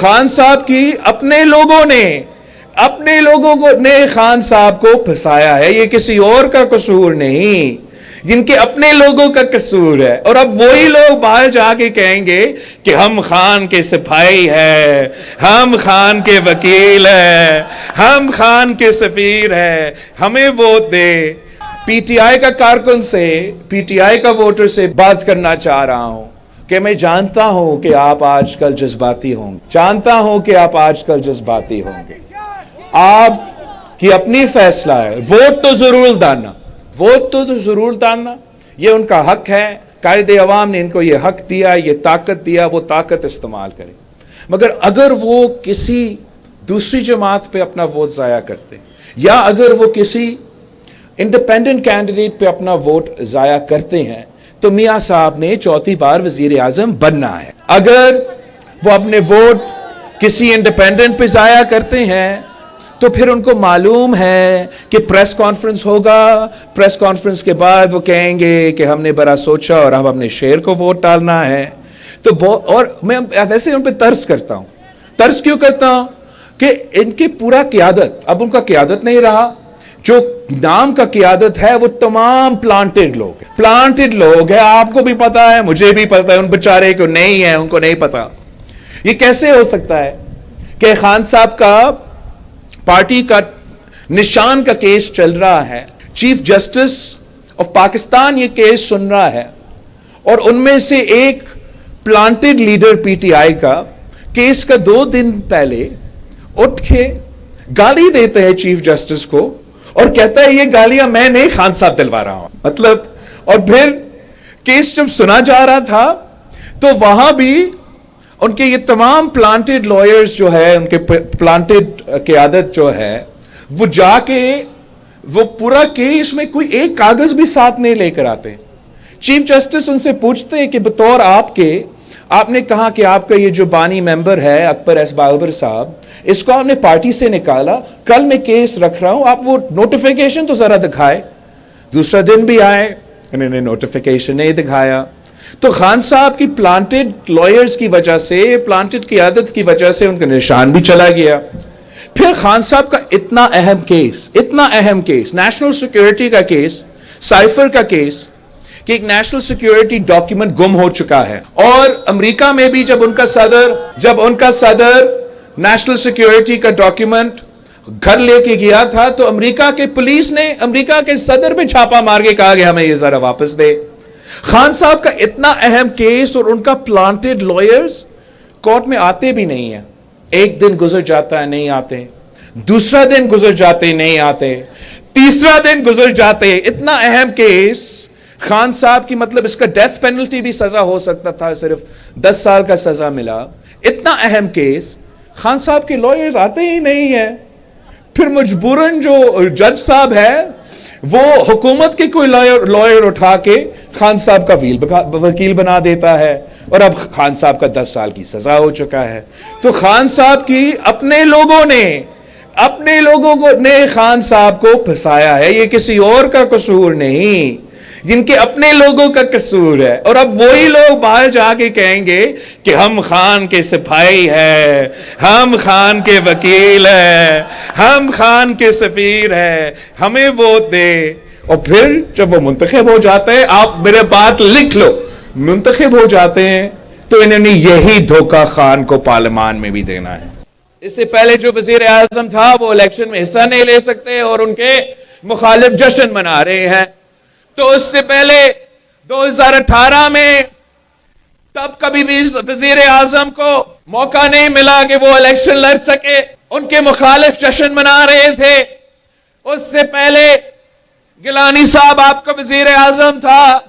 خان صاحب کی اپنے لوگوں نے خان صاحب کو پھنسایا ہے، یہ کسی اور کا قصور نہیں، جن کے اپنے لوگوں کا قصور ہے۔ اور اب وہی لوگ باہر جا کے کہیں گے کہ ہم خان کے سپاہی ہیں، ہم خان کے وکیل ہیں، ہم خان کے سفیر ہیں، ہمیں vote they. P T I کا کارکن سے، پی ٹی آئی کا ووٹر سے بات کرنا چاہ رہا ہوں کہ میں جانتا ہوں کہ آپ آج کل جذباتی ہوں گے، آپ کی اپنی فیصلہ ہے، ووٹ تو ضرور ڈالنا، یہ ان کا حق ہے، قائد عوام نے ان کو یہ حق دیا، یہ طاقت دیا، وہ طاقت استعمال کریں۔ مگر اگر وہ کسی دوسری جماعت پہ اپنا ووٹ ضائع کرتے، یا اگر وہ کسی انڈیپینڈنٹ کینڈیڈیٹ پہ اپنا ووٹ ضائع کرتے ہیں، تو میاں صاحب نے چوتھی بار وزیر اعظم بننا ہے۔ اگر وہ اپنے ووٹ کسی انڈیپینڈنٹ پہ ضائع کرتے ہیں تو پھر ان کو معلوم ہے کہ پریس کانفرنس ہوگا، پریس کانفرنس کے بعد وہ کہیں گے کہ ہم نے بڑا سوچا اور ہم اپنے شیر کو ووٹ ڈالنا ہے۔ اور میں ویسے ان پہ ترس کرتا ہوں۔ ترس کیوں کرتا ہوں؟ کہ ان کی پورا قیادت، اب ان کا قیادت نہیں رہا، جو نام کا قیادت ہے وہ تمام پلانٹڈ لوگ ہیں، آپ کو بھی پتا ہے، مجھے بھی پتا ہے، ان بیچارے کو نہیں ہے، ان کو نہیں پتا۔ یہ کیسے ہو سکتا ہے کہ خان صاحب کا پارٹی کا نشان کا کیس چل رہا ہے، چیف جسٹس آف پاکستان یہ کیس سن رہا ہے، اور ان میں سے ایک planted leader P T I کا کیس کا 2 دن پہلے اٹھ کے گالی دیتے ہیں چیف جسٹس کو، اور کہتا ہے یہ گالیاں میں نہیں، خان صاحب دلوا رہا ہوں۔ اور پھر کیس جب سنا جا رہا تھا تو وہاں بھی ان کے یہ تمام پلانٹڈ لائرز جو ہے، ان کے پلانٹڈ قیادت جو ہے، وہ جا کے وہ پورا کیس میں کوئی ایک کاغذ بھی ساتھ نہیں لے کر آتے۔ چیف جسٹس ان سے پوچھتے ہیں کہ بطور آپ نے کہا کہ آپ کا یہ جو بانی ممبر ہے اکبر ایس بابر صاحب، اس کو آپ نے پارٹی سے نکالا، کل میں کیس رکھ رہا ہوں، آپ وہ نوٹیفیکیشن تو ذرا دکھائے۔ دوسرا دن بھی آئے، انہوں نے نوٹیفیکیشن نہیں دکھایا۔ تو خان صاحب کی پلانٹڈ لائرز کی وجہ سے، پلانٹڈ قیادت کی وجہ سے ان کا نشان بھی چلا گیا۔ پھر خان صاحب کا اتنا اہم کیس، نیشنل سیکیورٹی کا کیس، سائفر کا کیس، کہ ایک نیشنل سیکیورٹی ڈاکیومنٹ گم ہو چکا ہے، اور امریکہ میں بھی جب ان کا صدر نیشنل سیکیورٹی کا ڈاکیومنٹ گھر لے کے گیا تھا تو امریکہ کے پولیس نے امریکہ کے صدر پہ چھاپا مار کے کہا کہ ہمیں یہ ذرا واپس دے۔ خان صاحب کا اتنا اہم کیس اور ان کا پلانٹڈ لائرز کورٹ میں آتے بھی نہیں ہیں، ایک دن گزر جاتا ہے نہیں آتے، دوسرا دن گزر جاتے نہیں آتے، تیسرا دن گزر جاتے۔ اتنا اہم کیس خان صاحب کی، مطلب اس کا ڈیتھ پینلٹی بھی سزا ہو سکتا تھا، صرف 10 سال کا سزا ملا۔ اتنا اہم کیس، خان صاحب کے لائرز آتے ہی نہیں ہیں۔ پھر مجبوراً جو جج صاحب ہے وہ حکومت کے کوئی لائر اٹھا کے خان صاحب کا وکیل بنا دیتا ہے، اور اب خان صاحب کا 10 سال کی سزا ہو چکا ہے۔ تو خان صاحب کی اپنے لوگوں نے خان صاحب کو پھنسایا ہے، یہ کسی اور کا قصور نہیں، جن کے اپنے لوگوں کا قصور ہے۔ اور اب وہی لوگ باہر جا کے کہیں گے کہ ہم خان کے سپاہی ہیں، ہم خان کے وکیل ہیں، ہم خان کے سفیر ہیں، ہمیں ووٹ دے۔ اور پھر جب وہ منتخب ہو جاتے ہیں، آپ میرے بات لکھ لو، منتخب ہو جاتے ہیں تو انہوں نے یہی دھوکہ خان کو پارلیمان میں بھی دینا ہے۔ اس سے پہلے جو وزیر اعظم تھا وہ الیکشن میں حصہ نہیں لے سکتے، اور ان کے مخالف جشن منا رہے ہیں۔ تو اس سے پہلے 2018 میں تب کبھی بھی وزیر اعظم کو موقع نہیں ملا کہ وہ الیکشن لڑ سکے، ان کے مخالف جشن منا رہے تھے۔ اس سے پہلے گیلانی صاحب آپ کا وزیر اعظم تھا،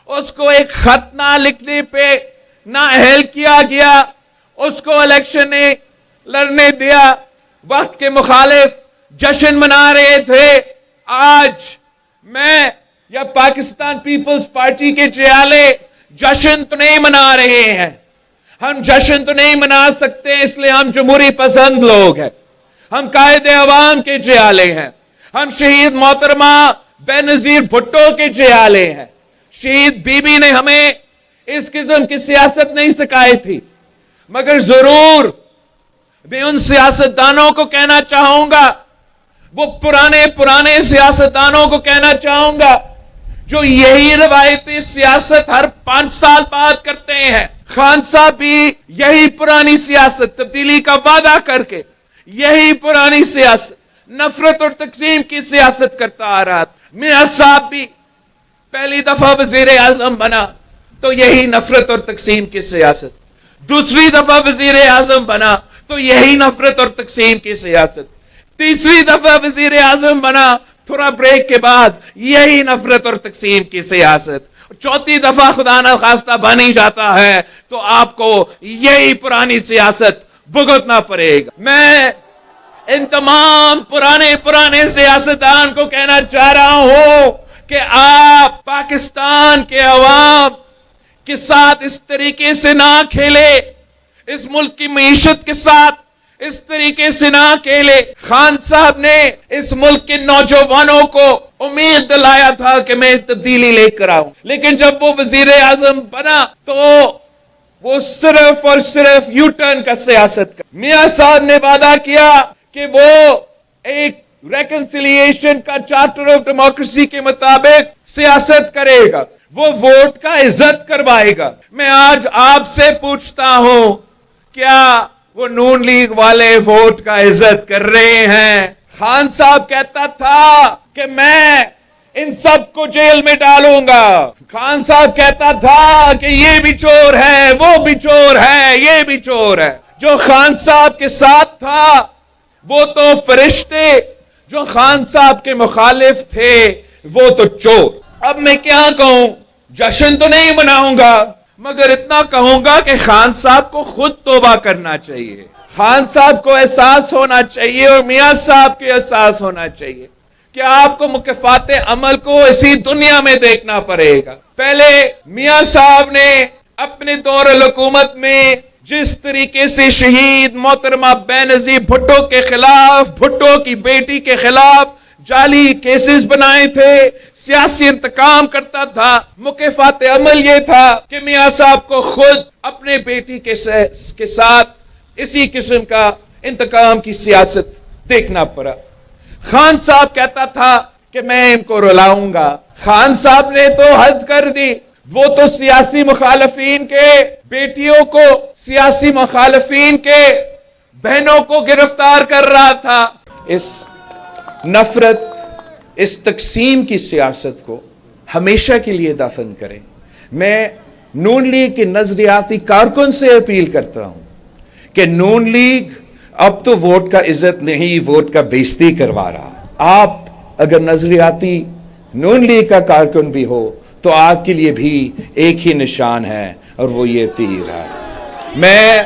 اس کو ایک خط نہ لکھنے پہ نااہل کیا گیا، اس کو الیکشن نے لڑنے دیا، وقت کے مخالف جشن منا رہے تھے۔ آج میں یا پاکستان پیپلز پارٹی کے چیالے جشن تو نہیں منا رہے ہیں، ہم جشن تو نہیں منا سکتے، اس لیے ہم جمہوری پسند لوگ ہیں، ہم قائد عوام کے چیالے ہیں، ہم شہید محترمہ بے نظیر بھٹو کے چیالے ہیں۔ شہید بی بی نے ہمیں اس قسم کی سیاست نہیں سکھائی تھی، مگر ضرور میں ان سیاستدانوں کو کہنا چاہوں گا, وہ پرانے سیاستدانوں کو کہنا چاہوں گا جو یہی روایتی سیاست ہر 5 سال بعد کرتے ہیں. خان صاحب بھی یہی پرانی سیاست, تبدیلی کا وعدہ کر کے یہی پرانی سیاست, نفرت اور تقسیم کی سیاست کرتا آ رہا. میاں صاحب بھی پہلی دفعہ وزیر اعظم بنا تو یہی نفرت اور تقسیم کی سیاست, دوسری دفعہ وزیر اعظم بنا تو یہی نفرت اور تقسیم کی سیاست, تیسری دفعہ وزیر اعظم بنا تھوڑا بریک کے بعد یہی نفرت اور تقسیم کی سیاست, چوتھی دفعہ خدا نہ خواستہ بن ہی جاتا ہے تو آپ کو یہی پرانی سیاست بھگتنا پڑے گا. میں ان تمام پرانے سیاستدان کو کہنا چاہ رہا ہوں کہ آپ پاکستان کے عوام کے ساتھ اس طریقے سے نہ کھیلے, اس ملک کی معیشت کے ساتھ اس طریقے سے نہ کھیلے. خان صاحب نے اس ملک کے نوجوانوں کو امید دلایا تھا کہ میں تبدیلی لے کر آؤں, لیکن جب وہ وزیر اعظم بنا تو وہ صرف اور صرف یو ٹرن کا سیاست کر. میاں صاحب نے وعدہ کیا کہ وہ ایک ریکنسیلیشن کا چارٹر آف ڈیموکریسی کے مطابق سیاست کرے گا, وہ ووٹ کا عزت کروائے گا. میں آج آپ سے پوچھتا ہوں, کیا وہ نون لیگ والے ووٹ کا عزت کر رہے ہیں؟ خان صاحب کہتا تھا کہ میں ان سب کو جیل میں ڈالوں گا. خان صاحب کہتا تھا کہ یہ بھی چور ہے, وہ بھی چور ہے, یہ بھی چور ہے. جو خان صاحب کے ساتھ تھا وہ تو فرشتے, جو خان صاحب کے مخالف تھے وہ تو چور. اب میں کیا کہوں, جشن تو نہیں مناؤں گا مگر اتنا کہوں گا کہ خان صاحب کو خود توبہ کرنا چاہیے, خان صاحب کو احساس ہونا چاہیے اور میاں صاحب کے احساس ہونا چاہیے کہ آپ کو مکافات عمل کو اسی دنیا میں دیکھنا پڑے گا. پہلے میاں صاحب نے اپنے دور الحکومت میں جس طریقے سے شہید محترمہ بینظیر بھٹو کے خلاف, بھٹو کی بیٹی کے خلاف جعلی کیسز بنائے تھے, سیاسی انتقام کرتا تھا, مکافات عمل یہ تھا کہ میاں صاحب کو خود اپنے بیٹی کے ساتھ اسی قسم کا انتقام کی سیاست دیکھنا پڑا. خان صاحب کہتا تھا کہ میں ان کو رلاؤں گا. خان صاحب نے تو حد کر دی, وہ تو سیاسی مخالفین کے بیٹیوں کو, سیاسی مخالفین کے بہنوں کو گرفتار کر رہا تھا. اس نفرت, اس تقسیم کی سیاست کو ہمیشہ کے لیے دفن کریں. میں نون لیگ کے نظریاتی کارکن سے اپیل کرتا ہوں کہ نون لیگ اب تو ووٹ کا عزت نہیں, ووٹ کا بےزتی کروا رہا. آپ اگر نظریاتی نون لیگ کا کارکن بھی ہو تو آپ کے لیے بھی ایک ہی نشان ہے اور وہ یہ تیر ہے. میں